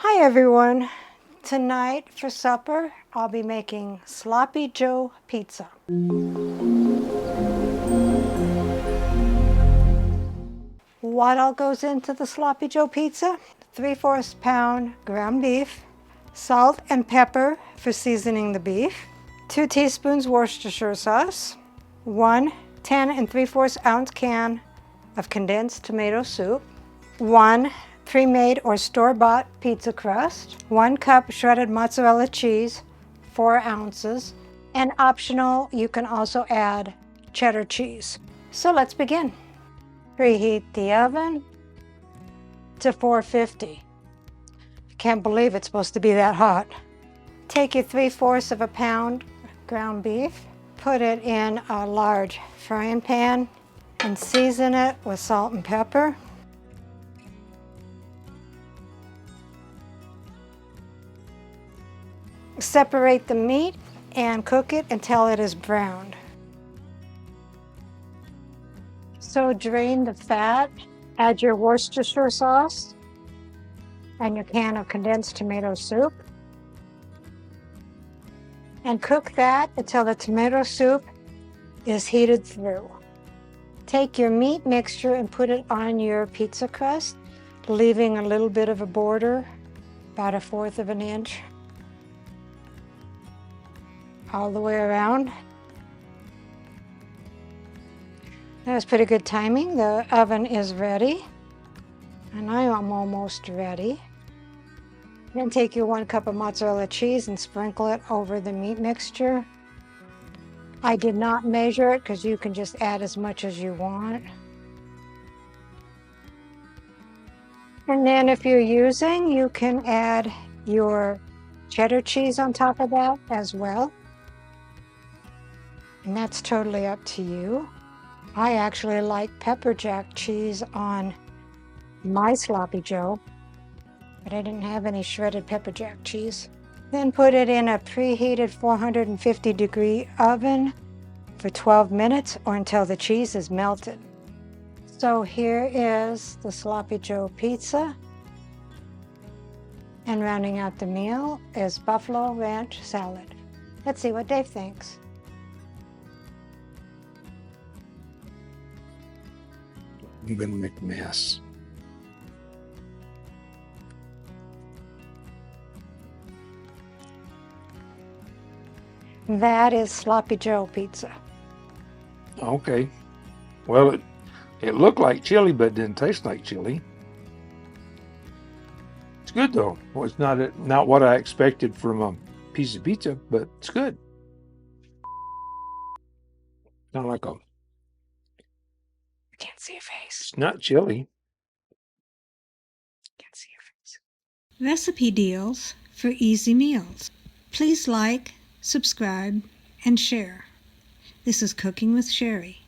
Hi everyone. Tonight for supper I'll be making Sloppy Joe pizza. What all goes into the Sloppy Joe pizza? 3/4 pound ground beef, salt and pepper for seasoning the beef, 2 teaspoons Worcestershire sauce, 1 10 3/4 ounce can of condensed tomato soup, 1 pre-made or store-bought pizza crust, 1 cup shredded mozzarella cheese, 4 ounces, and optional, you can also add cheddar cheese. So let's begin. Preheat the oven to 450. I can't believe it's supposed to be that hot. Take your 3/4 pound ground beef, put it in a large frying pan, and season it with salt and pepper. Separate the meat and cook it until it is browned. So drain the fat, add your Worcestershire sauce and your can of condensed tomato soup, and cook that until the tomato soup is heated through. Take your meat mixture and put it on your pizza crust, leaving a little bit of a border, about 1/4 inch. All the way around. That was pretty good timing. The oven is ready, and I am almost ready. Then take your 1 cup of mozzarella cheese and sprinkle it over the meat mixture. I did not measure it because you can just add as much as you want. And then if you're using, you can add your cheddar cheese on top of that as well. And that's totally up to you. I actually like pepper jack cheese on my Sloppy Joe, but I didn't have any shredded pepper jack cheese. Then put it in a preheated 450-degree oven for 12 minutes or until the cheese is melted. So here is the Sloppy Joe pizza. And rounding out the meal is buffalo ranch salad. Let's see what Dave thinks. I'm gonna make a mess. That is Sloppy Joe pizza. Okay. Well, it looked like chili, but didn't taste like chili. It's good though. Well, it's not what I expected from a piece of pizza, but it's good. Not like a. I can't see your face. It's not chili. Can't see your face. Recipe deals for easy meals. Please like, subscribe, and share. This is Cooking with Sherry.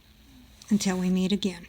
Until we meet again.